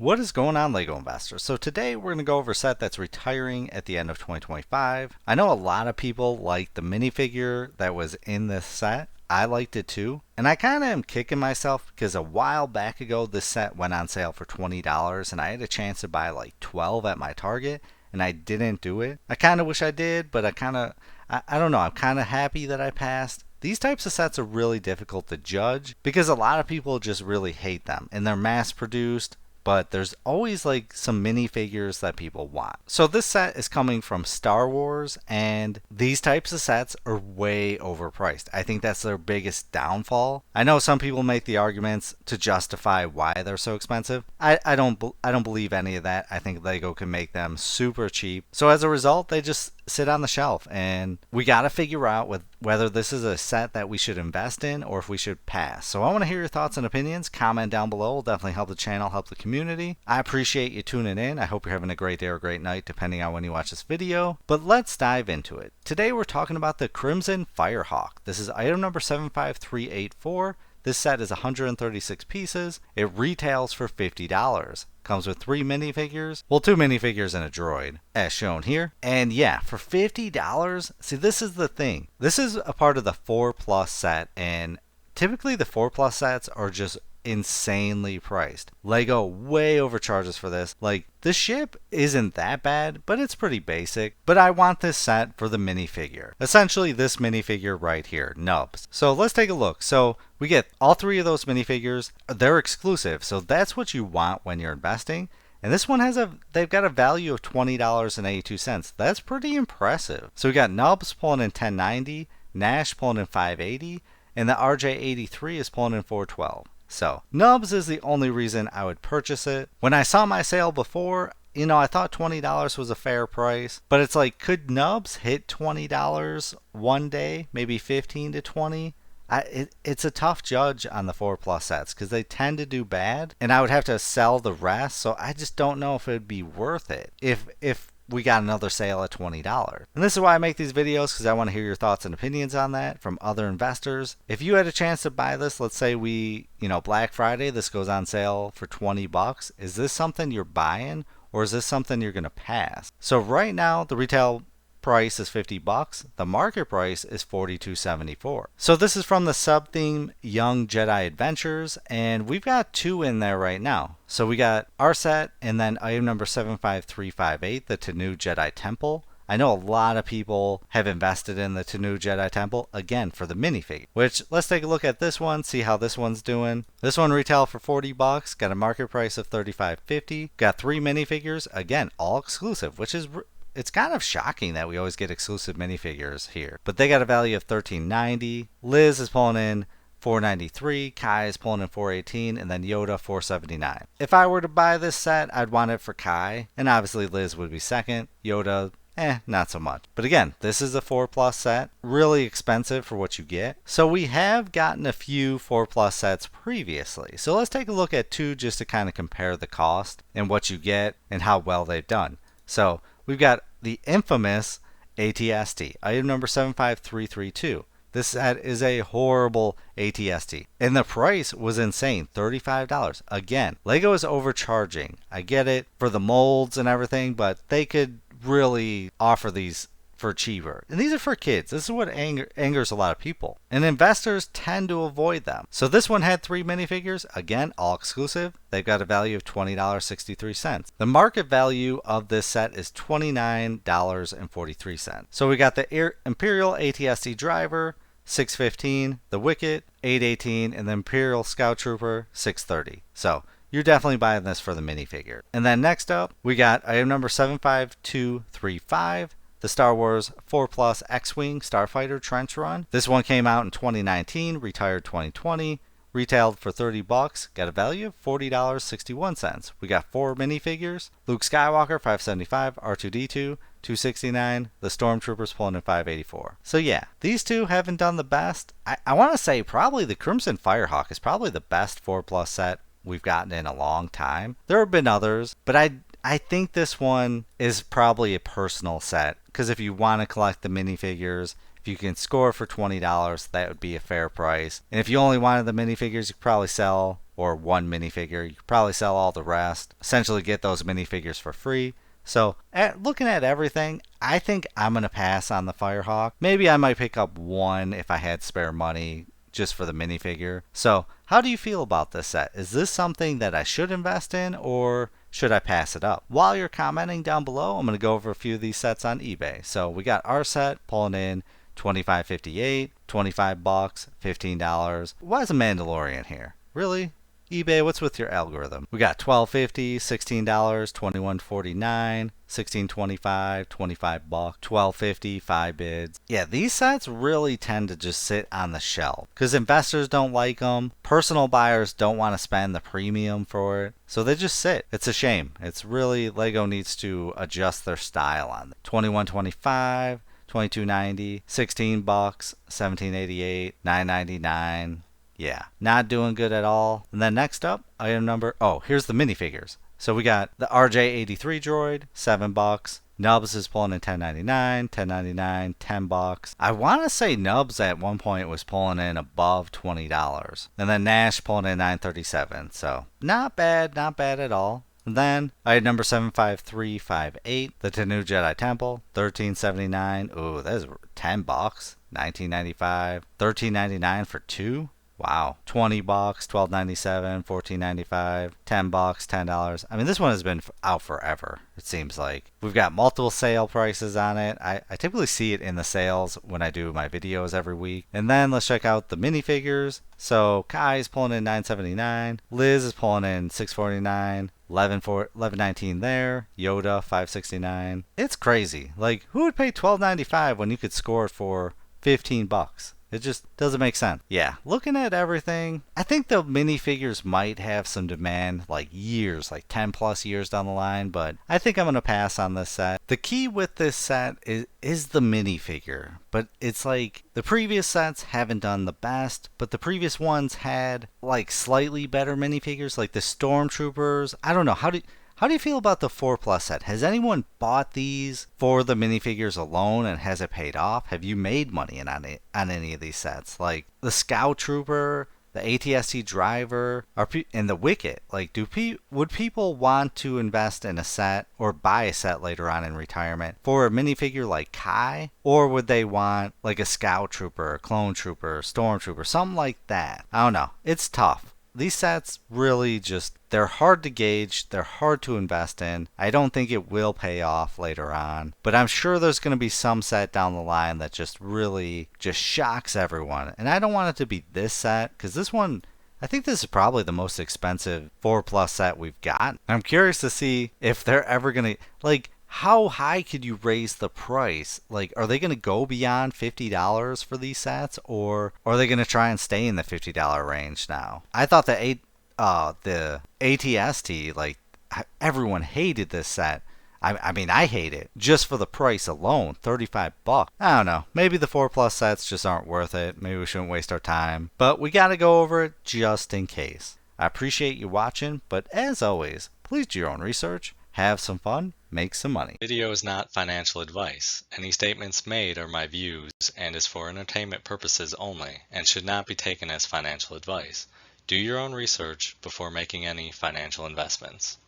What is going on, LEGO investors? So today we're going to go over a set that's retiring at the end of 2025. I know a lot of people like the minifigure that was in this set. I liked it too. And I kind of am kicking myself because a while back ago this set went on sale for $20 and I had a chance to buy like 12 at my Target and I didn't do it. I kind of wish I did, but I don't know. I'm kind of happy that I passed. These types of sets are really difficult to judge because a lot of people just really hate them and they're mass produced. But there's always like some minifigures that people want. So this set is coming from Star Wars, and these types of sets are way overpriced. I think that's their biggest downfall. I know some people make the arguments to justify why they're so expensive. I don't believe any of that. I think Lego can make them super cheap. So as a result, they just sit on the shelf, and we got to figure out whether this is a set that we should invest in or if we should pass. So I want to hear your thoughts and opinions. Comment down below. Will definitely help the channel, help the community. I appreciate you tuning in. I hope you're having a great day or a great night depending on when you watch this video. But let's dive into it. Today we're talking about the Crimson Firehawk. This is item number 75384. This set is 136 pieces. It retails for $50. Comes with 3 minifigures. Well, 2 minifigures and a droid, as shown here. And yeah, for $50, see, this is the thing. This is a part of the 4 Plus set, and typically the 4 Plus sets are just insanely priced. Lego way overcharges for this. Like, the ship isn't that bad, but it's pretty basic. But I want this set for the minifigure. Essentially this minifigure right here, Nubs. So let's take a look. So we get all 3 of those minifigures. They're exclusive, so that's what you want when you're investing. And this one they've got a value of $20.82. That's pretty impressive. So we got Nubs pulling in 1090, Nash pulling in 580, and the RJ83 is pulling in 412. So, Nubs is the only reason I would purchase it. When I saw my sale before, I thought $20 was a fair price. But it's like, could Nubs hit $20 one day? Maybe 15 to 20? It's a tough judge on the 4 Plus sets because they tend to do bad. And I would have to sell the rest. So I just don't know if it would be worth it if we got another sale at $20. And this is why I make these videos, because I want to hear your thoughts and opinions on that from other investors. If you had a chance to buy this, let's say Black Friday, this goes on sale for $20. Is this something you're buying, or is this something you're going to pass? So right now, the retail price is $50. The market price is $42.74. So this is from the sub-theme Young Jedi Adventures, and we've got 2 in there right now. So we got our set, and then item number 75358, the Tanu Jedi Temple. I know a lot of people have invested in the Tanu Jedi Temple, again, for the minifigure. Which, let's take a look at this one, see how this one's doing. This one retailed for $40, got a market price of $35.50. Got 3 minifigures, again, all exclusive, which is it's kind of shocking that we always get exclusive minifigures here. But they got a value of $13.90. Liz is pulling in $493, Kai is pulling in $418, and then Yoda $479. If I were to buy this set, I'd want it for Kai, and obviously Liz would be second. Yoda, not so much. But again, this is a 4 Plus set, really expensive for what you get. So we have gotten a few 4 Plus sets previously. So let's take a look at 2 just to kind of compare the cost and what you get and how well they've done. So we've got the infamous ATST, item number 75332. This set is a horrible ATST. And the price was insane, $35. Again, Lego is overcharging. I get it for the molds and everything, but they could really offer these for cheaper. And these are for kids. This is what angers a lot of people. And investors tend to avoid them. So this one had 3 minifigures. Again, all exclusive. They've got a value of $20.63. The market value of this set is $29.43. So we got the Imperial ATST driver, $615, the Wicket, $818, and the Imperial Scout Trooper, $630. So you're definitely buying this for the minifigure. And then next up, we got item number 75235. The Star Wars 4 Plus X-Wing Starfighter Trench Run. This one came out in 2019, retired 2020, retailed for $30, got a value of $40.61. We got 4 minifigures. Luke Skywalker 575, R2D2 269, the Stormtroopers pulling in 584. So yeah, these 2 haven't done the best. I want to say probably the Crimson Firehawk is probably the best 4 Plus set we've gotten in a long time. There have been others, but I think this one is probably a personal set, because if you want to collect the minifigures, if you can score for $20, that would be a fair price. And if you only wanted the minifigures, you could probably sell or one minifigure. You could probably sell all the rest, essentially get those minifigures for free. So, looking at everything, I think I'm going to pass on the Firehawk. Maybe I might pick up one if I had spare money just for the minifigure. So, how do you feel about this set? Is this something that I should invest in, or should I pass it up? While you're commenting down below, I'm going to go over a few of these sets on eBay. So, we got our set pulling in $25.58, $25, $15. Why is a Mandalorian here? Really? eBay, what's with your algorithm? We got $12.50, $16, $21.49, $16.25, $25, $12.50, 5 bids. Yeah, these sets really tend to just sit on the shelf because investors don't like them. Personal buyers don't want to spend the premium for it, so they just sit. It's a shame. It's really, Lego needs to adjust their style on it. $21.25, $22.90, $16, $17.88, $9.99. Yeah, not doing good at all. And then next up, item number, here's the minifigures. So we got the RJ-83 droid, $7. Nubs is pulling in $10.99, $10.99, $10. I want to say Nubs at one point was pulling in above $20. And then Nash pulling in $9.37. So not bad at all. And then item number 75358, the New Jedi Temple, $13.79. Ooh, that's $10. $19.95, $13.99 for two. Wow, $20, $12.97, $14.95, $10, $10. I mean, this one has been out forever, it seems like. We've got multiple sale prices on it. I typically see it in the sales when I do my videos every week. And then let's check out the minifigures. So Kai is pulling in $9.79, Liz is pulling in $6.49, $11.19 there, Yoda $5.69. It's crazy. Like, who would pay $12.95 when you could score it for $15? It just doesn't make sense. Yeah, looking at everything, I think the minifigures might have some demand like years, like 10 plus years down the line, but I think I'm going to pass on this set. The key with this set is the minifigure, but it's like the previous sets haven't done the best, but the previous ones had like slightly better minifigures, like the Stormtroopers. I don't know, how do you feel about the 4 Plus set? Has anyone bought these for the minifigures alone and has it paid off? Have you made money on any of these sets? Like the Scout Trooper, the ATST Driver, and the Wicket. Like, would people want to invest in a set or buy a set later on in retirement for a minifigure like Kai? Or would they want like a Scout Trooper, Clone Trooper, Stormtrooper, something like that? I don't know. It's tough. These sets really they're hard to gauge, they're hard to invest in. I don't think it will pay off later on, but I'm sure there's going to be some set down the line that just really just shocks everyone. And I don't want it to be this set, because this one, I think this is probably the most expensive 4 Plus set we've got. I'm curious to see if they're ever going to, like, how high could you raise the price? Like, are they going to go beyond $50 for these sets, or are they going to try and stay in the $50 range now? I thought the ATST, like, everyone hated this set. I mean, I hate it just for the price alone, $35. I don't know. Maybe the 4 Plus sets just aren't worth it. Maybe we shouldn't waste our time. But we got to go over it just in case. I appreciate you watching, but as always, please do your own research. Have some fun, make some money. Video is not financial advice. Any statements made are my views and is for entertainment purposes only and should not be taken as financial advice. Do your own research before making any financial investments.